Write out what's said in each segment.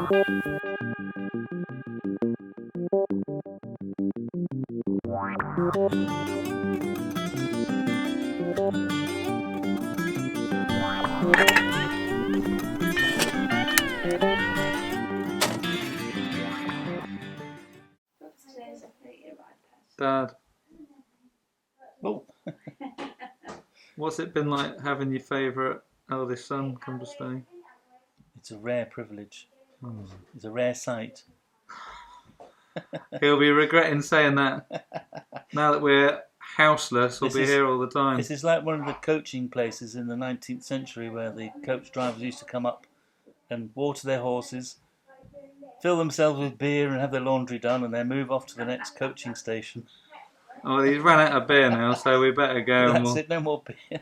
Dad, Oh. what's it been like having your favourite eldest son come to stay? It's a rare privilege. It's a rare sight. He'll be regretting saying that. Now that we're houseless, we'll be here all the time. This is like one of the coaching places in the 19th century where the coach drivers used to come up and water their horses, fill themselves with beer and have their laundry done, and then move off to the next coaching station. Oh, he's run out of beer now, so we better go. That's it, no more beer.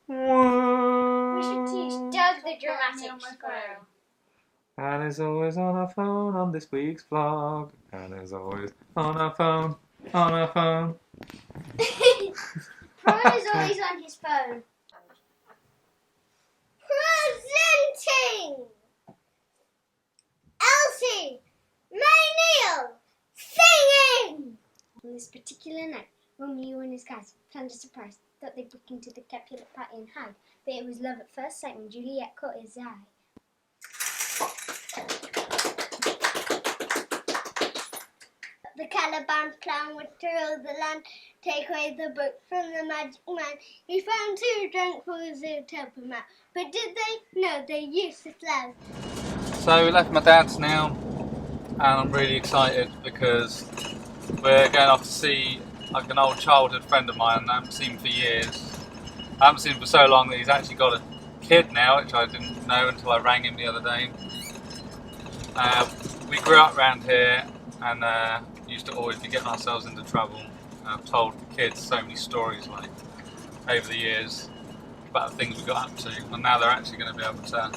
We should teach Doug the dramatic phone. And is always on her phone on this week's vlog. And is always on her phone, on her phone. Ron is always on his phone. Presenting Elsie Neil singing! On this particular night, Romeo and his guys planned a surprise. Thought they'd book into the Capulet party and hide, but it was love at first sight when Juliet caught his eye. The Caliban clown would thrill the land, take away the book from the magic man. He found too drunk for the zoo to help him out. But did they? No, they used to love. So we left my dad's now, and I'm really excited because we're going off to see like an old childhood friend of mine I haven't seen for years. I haven't seen him for so long that he's actually got a kid now, which I didn't know until I rang him the other day. We grew up around here and used to always be getting ourselves into trouble. I've told the kids so many stories like over the years about the things we got up to, and now they're actually going to be able to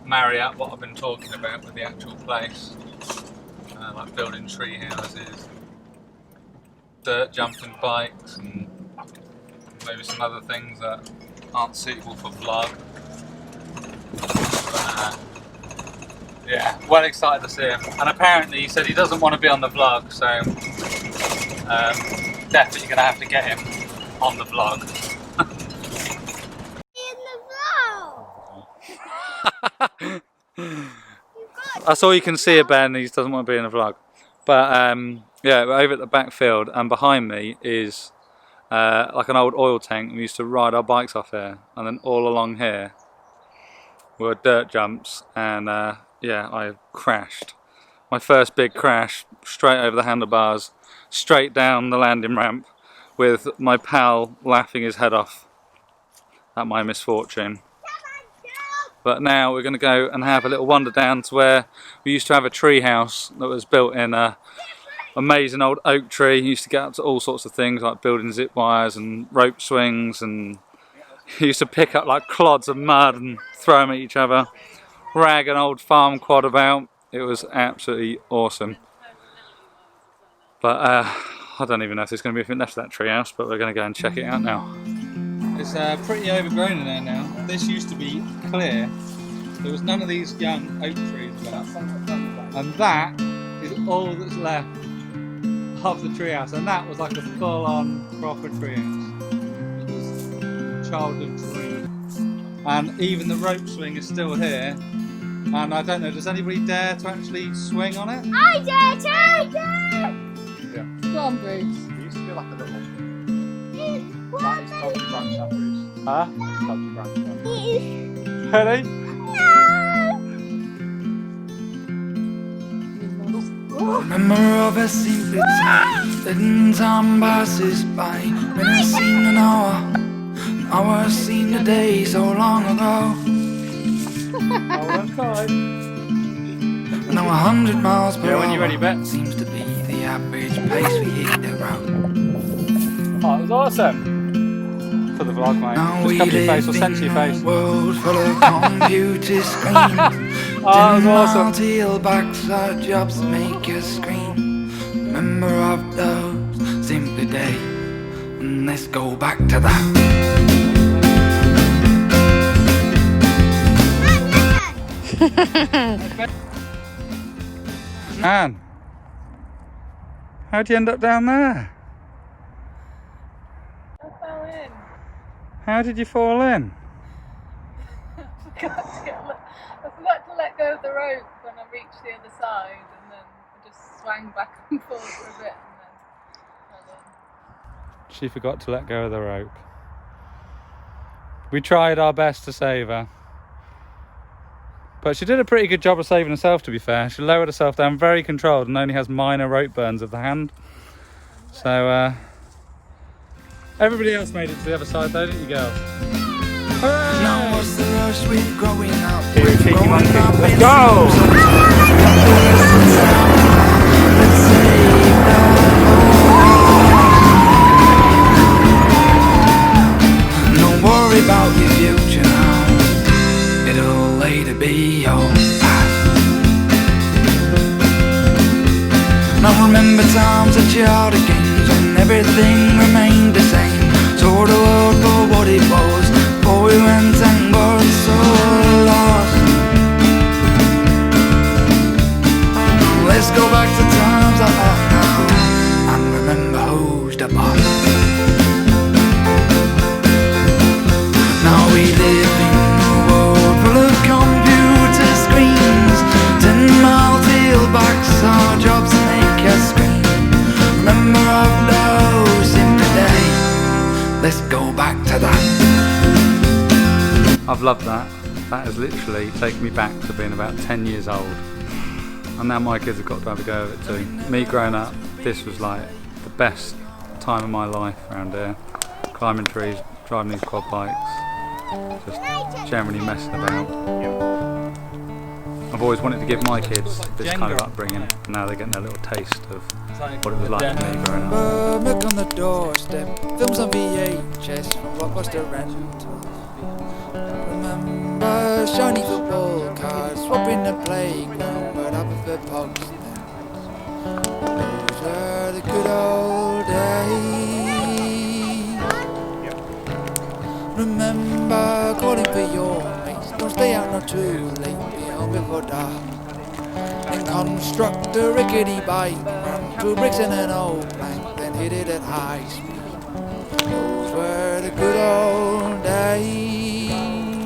marry up what I've been talking about with the actual place, like building tree houses, dirt jumping bikes, and maybe some other things that aren't suitable for vlog. But, yeah, well excited to see him. And apparently he said he doesn't want to be on the vlog, so definitely going to have to get him on the vlog. In the vlog! That's all you can see of Ben, he just doesn't want to be in the vlog. But yeah, we're over at the back field, and behind me is like an old oil tank. We used to ride our bikes off here, and then all along here were dirt jumps, and yeah, I crashed. My first big crash, straight over the handlebars, straight down the landing ramp, with my pal laughing his head off at my misfortune. But now we're going to go and have a little wander down to where we used to have a tree house that was built in a amazing old oak tree. You used to get up to all sorts of things like building zip wires and rope swings, and you used to pick up like clods of mud and throw them at each other, rag an old farm quad about. It was absolutely awesome. But I don't even know if there's going to be anything left of that tree house, but we're going to go and check it out now. It's pretty overgrown in there now. This used to be clear. There was none of these young oak trees about. And that is all that's left of the treehouse. And that was like a full-on proper treehouse. It was a childhood dream. And even the rope swing is still here. And I don't know, does anybody dare to actually swing on it? I dare to! Yeah. Go on, Beaks. It used to be like a little What? branch up roost. Huh? Branch up. Ready? Remember of a simple time, letting time passes by. When I seen an hour seen the day so long ago. Now 100 miles per Yeah, when you're ready, hour Bet. seems to be the average pace we hit the road. Oh, it was awesome. For the vlog, mate. Now Just we cover your live face, or censor your in face. a world full of computer screens. Oh, it was awesome. Till backs our jobs make us scream. Remember of those simply days, and let's go back to that. Anne, how'd you end up down there? I fell in. How did you fall in? I forgot to let go of the rope when I reached the other side, and then I just swang back and forth for a bit and then fell in. She forgot to let go of the rope. We tried our best to save her. But she did a pretty good job of saving herself, to be fair. She lowered herself down very controlled and only has minor rope burns of the hand. So, everybody else made it to the other side though, didn't you, girls? Hooray! Now what's the rush with growing up? Here, With cheeky growing monkey. up Let's in go! Let's save the Don't worry about your future now. It'll later be your past. Now remember times at your games when everything remained the same. Saw the world for what it was, before we went and got so lost. Let's go back to times like that now, and remember who's the boss. Now we live in a world full of computer screens, 10-mile tailbacks, our jobs make us scream. Remember of those in the day. Let's go back to that. I've loved that. That has literally taken me back to being about 10 years old. And now my kids have got to have a go of it too. Me growing up, this was like the best time of my life around here. Climbing trees, driving these quad bikes, just generally messing about. I've always wanted to give my kids this kind of upbringing, and now they're getting a little taste of what it was like for me growing up. Milk on the doorstep, films on VHS from Blockbuster Rental. Remember shiny football cards, swapping the playground, but I prefer pogs then. Those were the good old days. Remember calling for your mates, don't stay out not too late, be home before dark. And construct a rickety bike, run 2 bricks and an old plank, then hit it at high speed. Those were the good old days.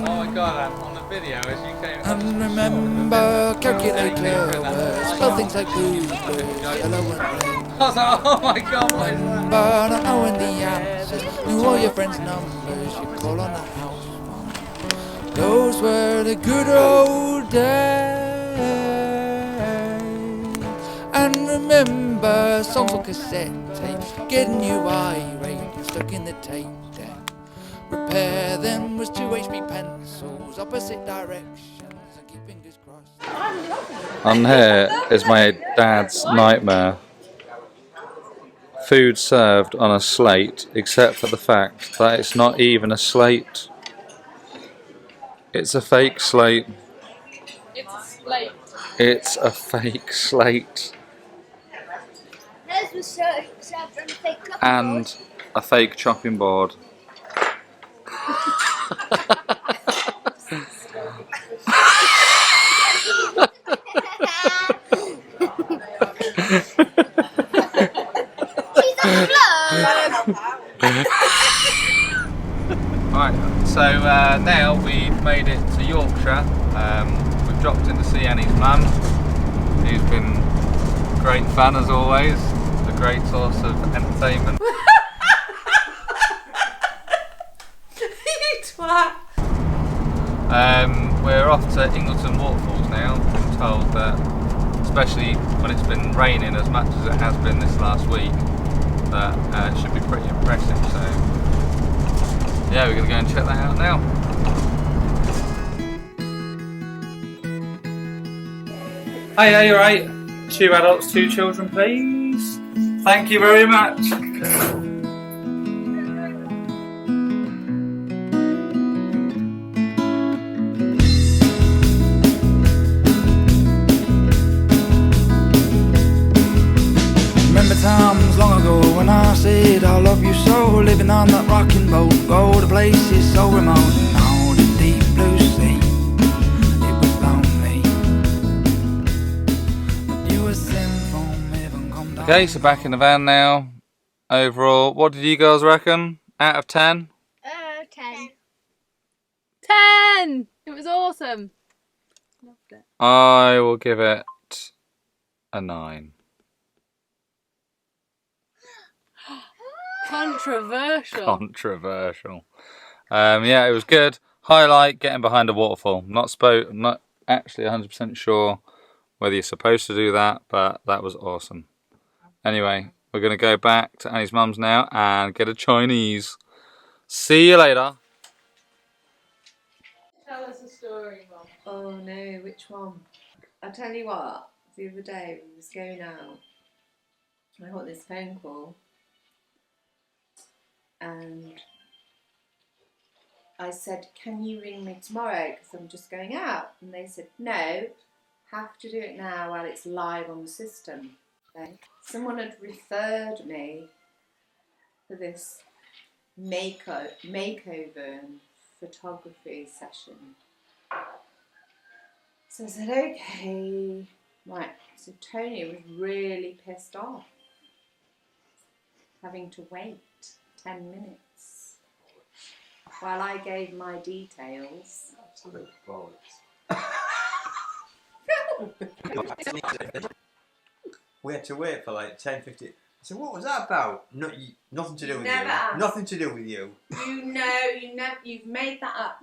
Oh my god, on the video as you came. And remember calculator words, spell things like bluebirds, yellow and red. I was like, oh my god, what is that? Remember not knowing the answers, knew all your friends' numbers, you call on the house phone. Those were the good old days. And remember songs on cassette tapes, getting you irate and stuck in the tape deck. Repair them was 2 HB pencils, opposite directions, and keep fingers crossed. On here is my dad's nightmare. Food served on a slate, except for the fact that it's not even a slate. It's a fake slate. It's a slate. It's a fake slate. Those were served on a fake cup. And a fake chopping board. Right, so now we've made it to Yorkshire. We've dropped in to see Annie's mum, who's been great fun as always, a great source of entertainment. You twat! We're off to Ingleton Waterfalls now. I'm told that, especially when it's been raining as much as it has been this last week, that it should be pretty impressive. So yeah, we're going to go and check that out now. Hiya, you alright? 2 adults, 2 children, please. Thank you very much. Remember times long ago when I said I love you so, living on that rocking boat, go to places so remote, and on the deep blue sea. It was lonely Okay, so back in the van now. Overall, what did you girls reckon? Out of 10? 10. 10! It was awesome. Loved it. I will give it a 9. Controversial. Controversial. Yeah, it was good. Highlight getting behind a waterfall. Not actually 100% sure whether you're supposed to do that, but that was awesome. Anyway, we're going to go back to Annie's mum's now and get a Chinese. See you later. Tell us a story, Mum. Oh no, which one? I'll tell you what, the other day we was going out, I got this phone call and I said, can you ring me tomorrow because I'm just going out? And they said, no, have to do it now while it's live on the system. Okay. Someone had referred me for this makeover and photography session. So I said, okay. Right, so Tony was really pissed off having to wait 10 minutes while I gave my details. Absolute bollocks. We had to wait for like 10-15. So what was that about? Nothing to do with Never you. asked. Nothing to do with you. You've made that up.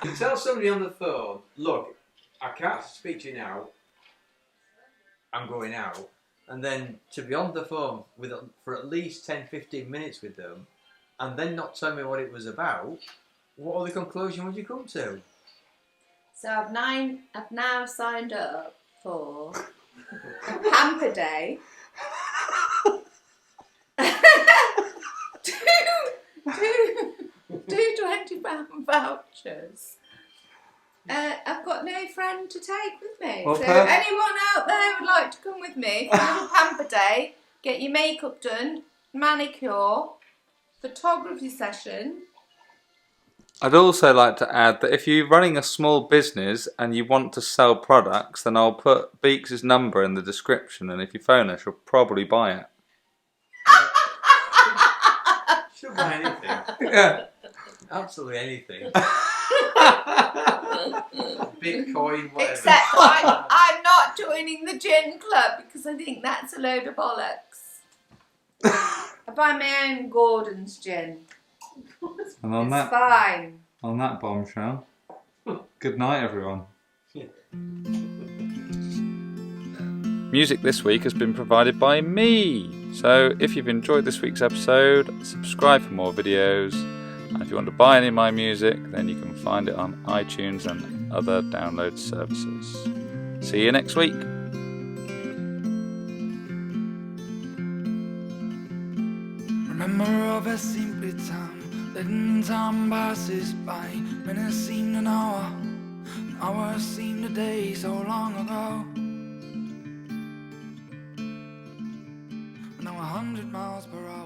You tell somebody on the phone, look, I can't speak to you now, I'm going out, and then to be on the phone for at least 10-15 minutes with them, and then not tell me what it was about, what other conclusion would you come to? So I've now signed up for a pamper day. two £20 vouchers. I've got no friend to take with me. Well, so anyone out there would like to come with me for a little pamper day, get your makeup done, manicure, photography session. I'd also like to add that if you're running a small business and you want to sell products, then I'll put Beaks' number in the description, and if you phone her, she'll probably buy it. She'll buy anything. Yeah. Absolutely anything. Bitcoin, whatever. Except I'm not joining the gin club because I think that's a load of bollocks. I buy my own Gordon's gin. And on It's fine. On that bombshell, good night, everyone. Music this week has been provided by me. So if you've enjoyed this week's episode, subscribe for more videos. And if you want to buy any of my music, then you can find it on iTunes and other download services. See you next week. Remember of a simple time, letting time passes by. Minutes seemed an hour seemed a day so long ago. Now 100 miles per hour.